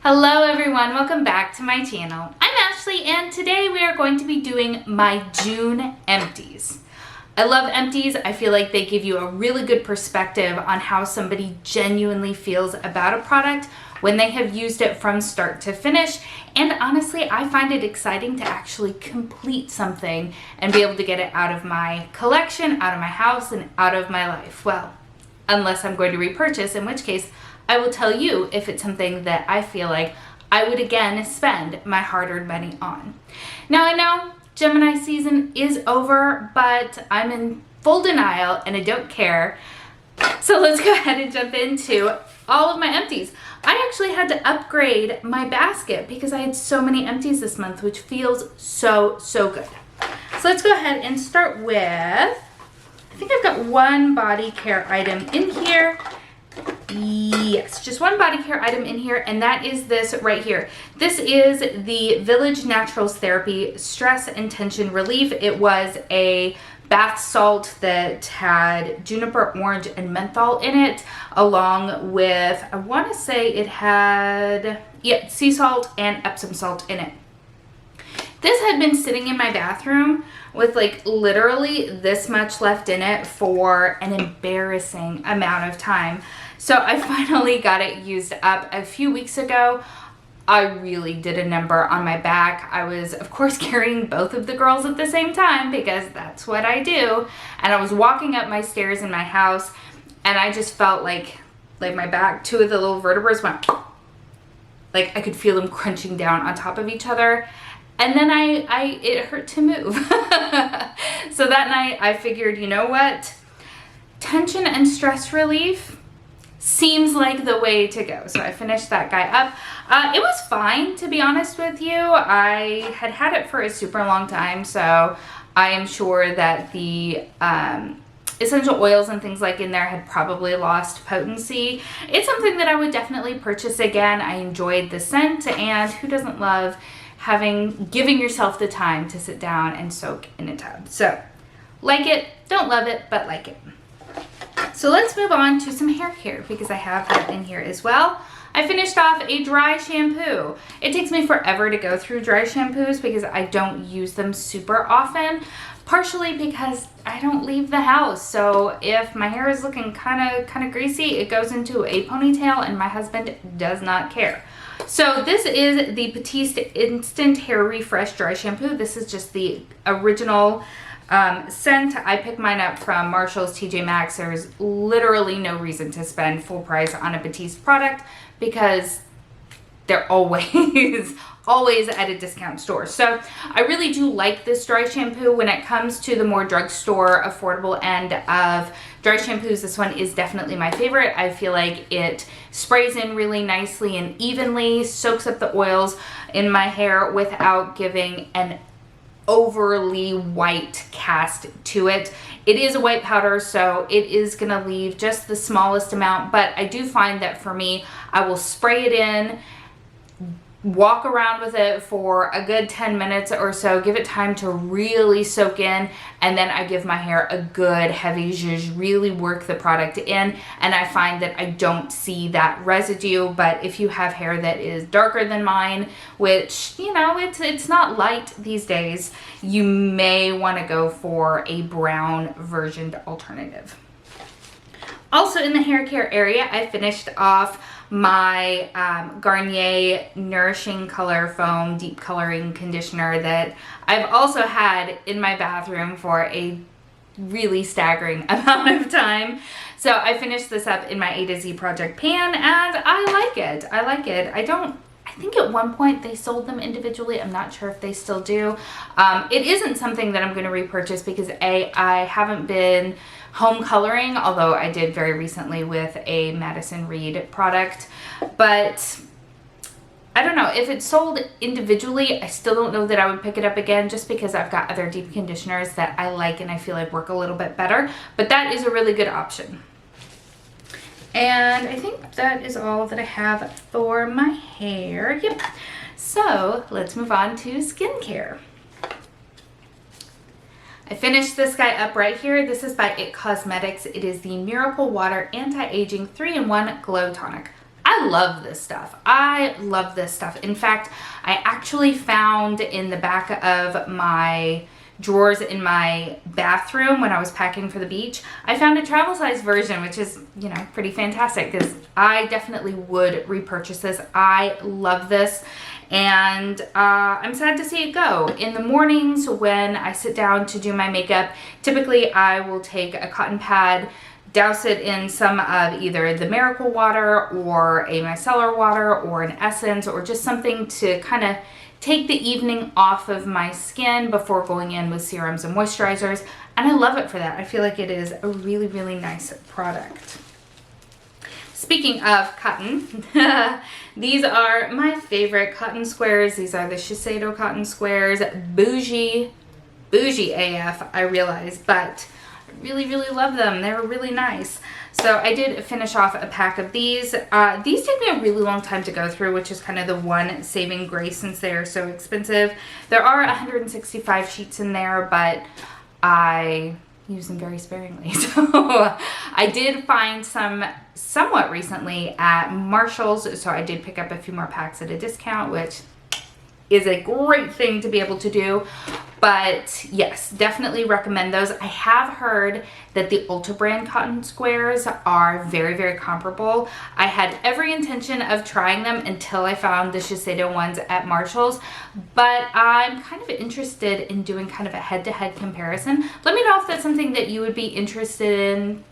Hello everyone, welcome back to my channel. I'm Ashley and today we are going to be doing my June empties. I love empties. I feel like they give you a really good perspective on how somebody genuinely feels about a product when they have used it from start to finish. And honestly, I find it exciting to actually complete something and be able to get it out of my collection, out of my house, and out of my life. Well, unless I'm going to repurchase, in which case I will tell you if it's something that I feel like I would again spend my hard-earned money on. Now I know Gemini season is over, but I'm in full denial and I don't care. So let's go ahead and jump into all of my empties. I actually had to upgrade my basket because I had so many empties this month, which feels so good. So let's go ahead and start with, I think I've got one body care item in here. Yes, just one body care item in here, and that is this right here. This is the Village Naturals Therapy Stress and Tension Relief. It was a bath salt that had juniper, orange, and menthol in it, along with, I want to say it had, sea salt and Epsom salt in it. This had been sitting in my bathroom with like literally this much left in it for an embarrassing amount of time. So I finally got it used up a few weeks ago. I really did a number on my back. I was, of course, carrying both of the girls at the same time because that's what I do. And I was walking up my stairs in my house and I just felt like my back, two of the little vertebrae went, like I could feel them crunching down on top of each other. And then it hurt to move. So that night I figured, you know what? Tension and stress relief seems like the way to go. So I finished that guy up. It was fine, to be honest with you. I had had it for a super long time, so I am sure that the essential oils and things like in there had probably lost potency. It's something that I would definitely purchase again. I enjoyed the scent, and who doesn't love giving yourself the time to sit down and soak in a tub. So like it, don't love it, but like it. So let's move on to some hair care because I have that in here as well. I finished off a dry shampoo. It takes me forever to go through dry shampoos because I don't use them super often, partially because I don't leave the house. So if my hair is looking kind of greasy, it goes into a ponytail and my husband does not care. So this is the Batiste Instant Hair Refresh Dry Shampoo. This is just the original scent. I picked mine up from Marshall's, TJ Maxx. There's literally no reason to spend full price on a Batiste product because they're always at a discount store. So I really do like this dry shampoo. When it comes to the more drugstore affordable end of dry shampoos, this one is definitely my favorite. I feel like it sprays in really nicely and evenly, soaks up the oils in my hair without giving an overly white cast to it. It is a white powder, so it is gonna leave just the smallest amount, but I do find that for me, I will spray it in, walk around with it for a good 10 minutes or so, give it time to really soak in, and then I give my hair a good heavy zhuzh, really work the product in, and I find that I don't see that residue. But if you have hair that is darker than mine, which, you know, it's not light these days, you may want to go for a brown versioned alternative. Also in the hair care area, I finished off my Garnier Nourishing Color Foam Deep Coloring Conditioner that I've also had in my bathroom for a really staggering amount of time. So I finished this up in my A to Z project pan and I like it. I like it. I think at one point they sold them individually. I'm not sure if they still do. It isn't something that I'm going to repurchase because I haven't been home coloring, although I did very recently with a Madison Reed product. But I don't know, if it's sold individually, I still don't know that I would pick it up again just because I've got other deep conditioners that I like and I feel like work a little bit better. But that is a really good option. And I think that is all that I have for my hair. Yep. So let's move on to skincare. I finished this guy up right here. This is by IT Cosmetics. It is the Miracle Water Anti-Aging 3-in-1 Glow Tonic. I love this stuff. I love this stuff. In fact, I actually found in the back of my drawers in my bathroom when I was packing for the beach, I found a travel size version, which is, you know, pretty fantastic because I definitely would repurchase this. I love this. And I'm sad to see it go. In the mornings when I sit down to do my makeup, typically I will take a cotton pad, douse it in some of either the Miracle water or a micellar water or an essence or just something to kind of take the evening off of my skin before going in with serums and moisturizers. And I love it for that. I feel like it is a really, really nice product. Speaking of cotton, these are my favorite cotton squares. These are the Shiseido cotton squares. Bougie AF, I realize, but I really, really love them. They're really nice. So I did finish off a pack of these. These take me a really long time to go through, which is kind of the one saving grace since they are so expensive. There are 165 sheets in there, but I use them very sparingly. So I did find some somewhat recently at Marshall's, so I did pick up a few more packs at a discount, which is a great thing to be able to do. But yes, definitely recommend those. I have heard that the Ulta brand cotton squares are very, very comparable. I had every intention of trying them until I found the Shiseido ones at Marshall's, but I'm kind of interested in doing kind of a head-to-head comparison. Let me know if that's something that you would be interested in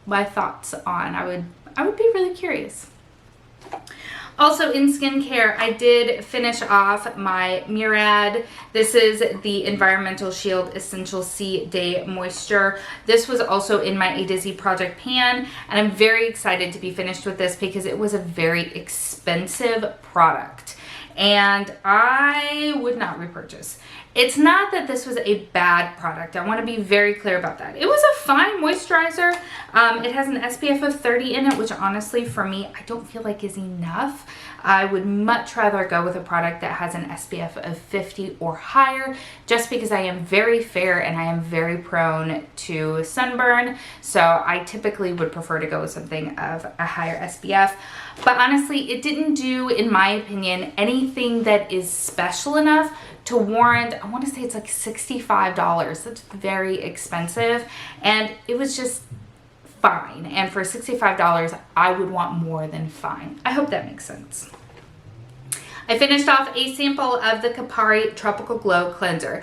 my thoughts on. I would be really curious. Also in skincare, I did finish off my Murad. This is the Environmental Shield Essential C Day Moisture. This was also in my A to Z project pan, and I'm very excited to be finished with this because it was a very expensive product and I would not repurchase. It's not that this was a bad product. I want to be very clear about that. It was a fine moisturizer. It has an SPF of 30 in it, which honestly for me, I don't feel like is enough. I would much rather go with a product that has an SPF of 50 or higher, just because I am very fair and I am very prone to sunburn. So I typically would prefer to go with something of a higher SPF. But honestly, it didn't do, in my opinion, anything that is special enough to warrant, I want to say it's like $65. That's very expensive. And it was just fine. And for $65, I would want more than fine. I hope that makes sense. I finished off a sample of the Capari Tropical Glow Cleanser.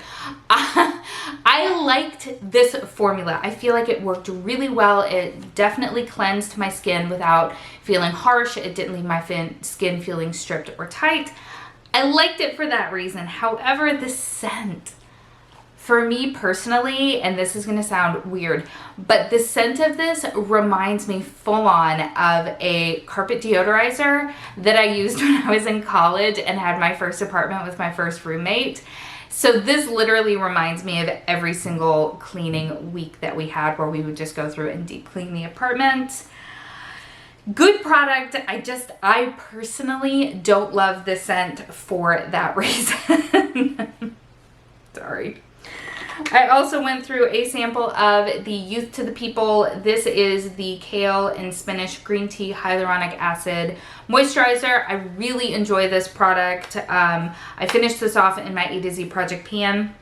I liked this formula. I feel like it worked really well. It definitely cleansed my skin without feeling harsh. It didn't leave my skin feeling stripped or tight. I liked it for that reason. However, the scent, for me personally, and this is going to sound weird, but the scent of this reminds me full on of a carpet deodorizer that I used when I was in college and had my first apartment with my first roommate. So this literally reminds me of every single cleaning week that we had where we would just go through and deep clean the apartment. Good product. I personally don't love the scent for that reason. Sorry. I also went through a sample of the Youth to the People. This is the Kale and Spinach Green Tea Hyaluronic Acid Moisturizer. I really enjoy this product. I finished this off in my A to Z project pan.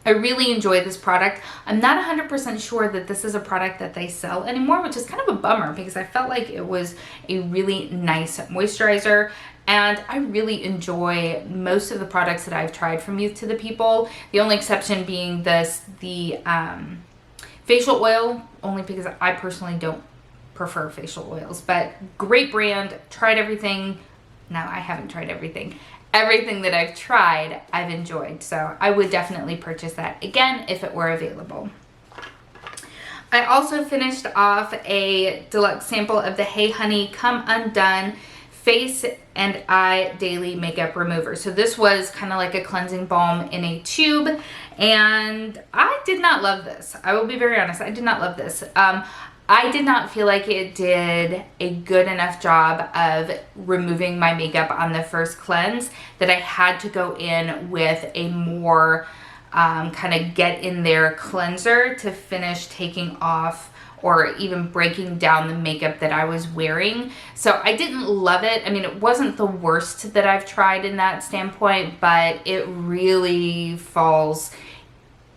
I really enjoy this product. I'm not 100% sure that this is a product that they sell anymore, which is kind of a bummer because I felt like it was a really nice moisturizer. And I really enjoy most of the products that I've tried from Youth to the People. The only exception being the facial oil, only because I personally don't prefer facial oils. But great brand, tried everything. No, I haven't tried everything. Everything that I've tried, I've enjoyed. So I would definitely purchase that again if it were available. I also finished off a deluxe sample of the Hey Honey Come Undone Face and Eye Daily Makeup Remover. So this was kind of like a cleansing balm in a tube, and I did not love this. I will be very honest, I did not love this. I did not feel like it did a good enough job of removing my makeup on the first cleanse that I had to go in with a more kind of get in there cleanser to finish taking off or even breaking down the makeup that I was wearing. So I didn't love it. I mean, it wasn't the worst that I've tried in that standpoint, but it really falls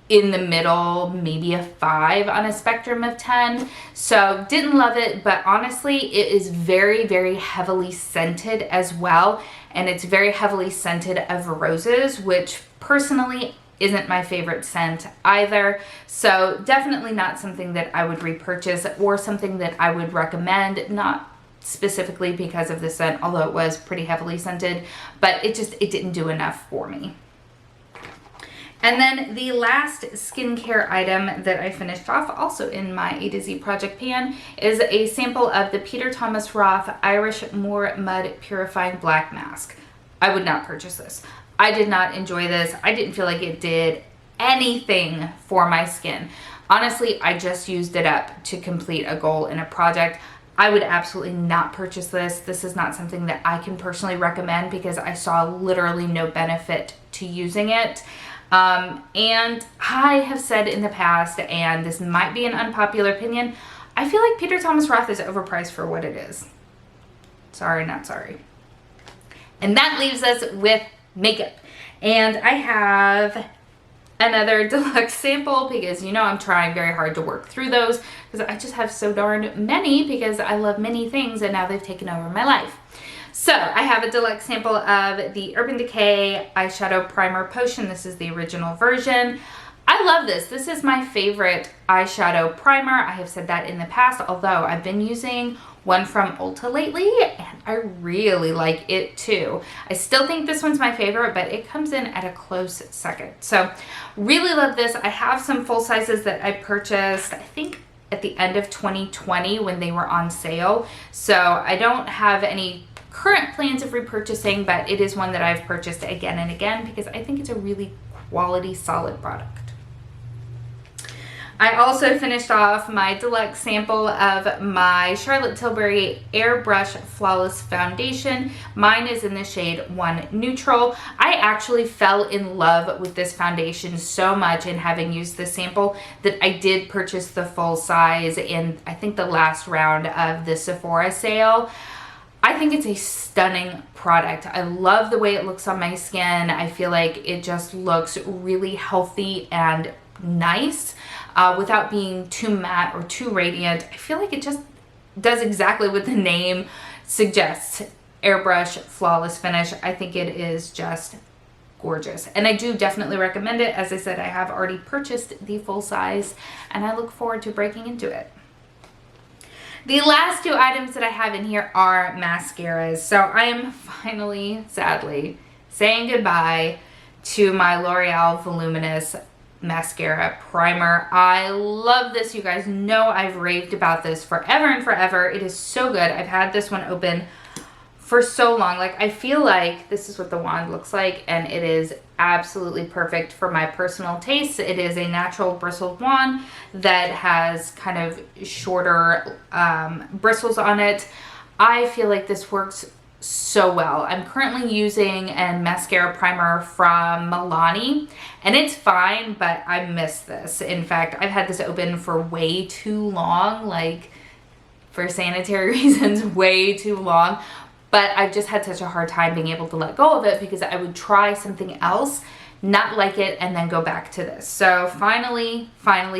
in the middle, maybe a 5 on a spectrum of 10. So didn't love it, but honestly, it is very, very heavily scented as well. And it's very heavily scented of roses, which personally isn't my favorite scent either. So definitely not something that I would repurchase or something that I would recommend, not specifically because of the scent, although it was pretty heavily scented, but it didn't do enough for me. And then the last skincare item that I finished off, also in my A to Z project pan, is a sample of the Peter Thomas Roth Irish Moor Mud Purifying Black Mask. I would not purchase this. I did not enjoy this. I didn't feel like it did anything for my skin. Honestly, I just used it up to complete a goal in a project. I would absolutely not purchase this. This is not something that I can personally recommend because I saw literally no benefit to using it. And I have said in the past, and this might be an unpopular opinion, I feel like Peter Thomas Roth is overpriced for what it is. Sorry, not sorry. And that leaves us with makeup. And I have another deluxe sample because, you know, I'm trying very hard to work through those because I just have so darn many because I love many things and now they've taken over my life. So I have a deluxe sample of the Urban Decay Eyeshadow Primer Potion. This is the original version. I love this. This is my favorite eyeshadow primer. I have said that in the past, although I've been using one from Ulta lately and I really like it too. I still think this one's my favorite, but it comes in at a close second. So really love this. I have some full sizes that I purchased, I think at the end of 2020 when they were on sale. So I don't have any current plans of repurchasing, but it is one that I've purchased again and again because I think it's a really quality, solid product. I also finished off my deluxe sample of my Charlotte Tilbury Airbrush Flawless Foundation. Mine is in the shade 1 Neutral. I actually fell in love with this foundation so much in having used this sample that I did purchase the full size in, I think, the last round of the Sephora sale. I think it's a stunning product. I love the way it looks on my skin. I feel like it just looks really healthy and nice without being too matte or too radiant. I feel like it just does exactly what the name suggests. Airbrush Flawless Finish. I think it is just gorgeous. And I do definitely recommend it. As I said, I have already purchased the full size and I look forward to breaking into it. The last two items that I have in here are mascaras. So I am finally, sadly, saying goodbye to my L'Oreal Voluminous Mascara Primer. I love this. You guys know I've raved about this forever and forever. It is so good. I've had this one open for so long. Like, I feel like this is what the wand looks like, and it is absolutely perfect for my personal taste. It is a natural bristled wand that has kind of shorter bristles on it. I feel like this works so well. I'm currently using a mascara primer from Milani and it's fine, but I miss this. In fact, I've had this open for way too long, like for sanitary reasons, way too long. But I've just had such a hard time being able to let go of it because I would try something else, not like it, and then go back to this. So finally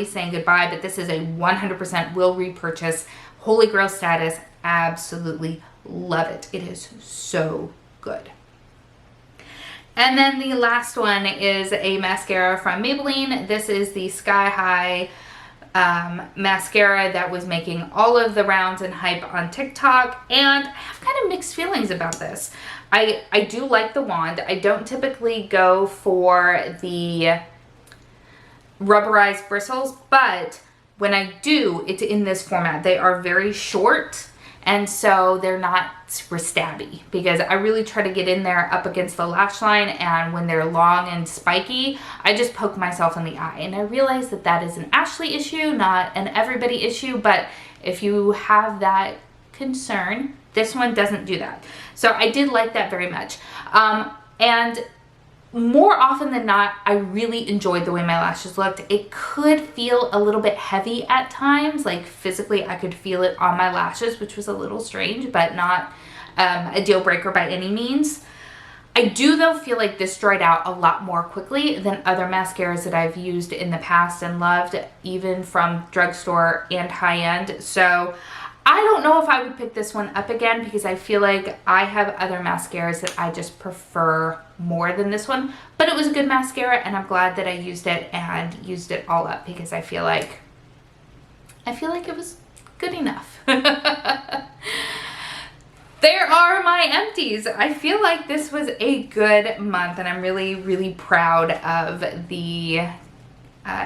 saying goodbye, but this is a 100% will repurchase, holy grail status. Absolutely love it. It is so good. And then the last one is a mascara from Maybelline. This is the Sky High mascara that was making all of the rounds and hype on TikTok, and I have kind of mixed feelings about this. I do like the wand. I don't typically go for the rubberized bristles, but when I do, it's in this format. They are very short, and so they're not super stabby because I really try to get in there up against the lash line, and when they're long and spiky, I just poke myself in the eye. And I realize that that is an Ashley issue, not an everybody issue, but if you have that concern, this one doesn't do that. So I did like that very much. And more often than not, I really enjoyed the way my lashes looked. It could feel a little bit heavy at times, like physically I could feel it on my lashes, which was a little strange, but not a deal breaker by any means. I do though feel like this dried out a lot more quickly than other mascaras that I've used in the past and loved, even from drugstore and high-end. So I don't know if I would pick this one up again because I feel like I have other mascaras that I just prefer more than this one. But it was a good mascara and I'm glad that I used it and used it all up because I feel like it was good enough. There are my empties. I feel like this was a good month and I'm really, really proud of the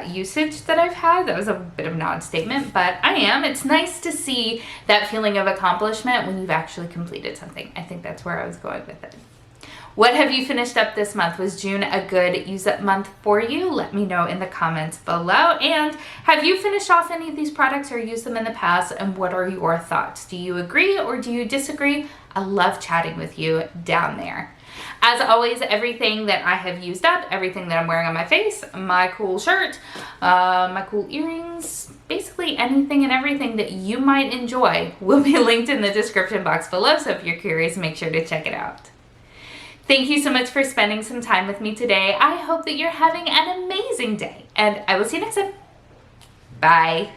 usage that I've had. That was a bit of an odd statement, but I am. It's nice to see that feeling of accomplishment when you've actually completed something. I think that's where I was going with it. What have you finished up this month? Was June a good use up month for you? Let me know in the comments below. And have you finished off any of these products or used them in the past? And what are your thoughts? Do you agree or do you disagree? I love chatting with you down there. As always, everything that I have used up, everything that I'm wearing on my face, my cool shirt, my cool earrings, basically anything and everything that you might enjoy will be linked in the description box below. So if you're curious, make sure to check it out. Thank you so much for spending some time with me today. I hope that you're having an amazing day and I will see you next time. Bye.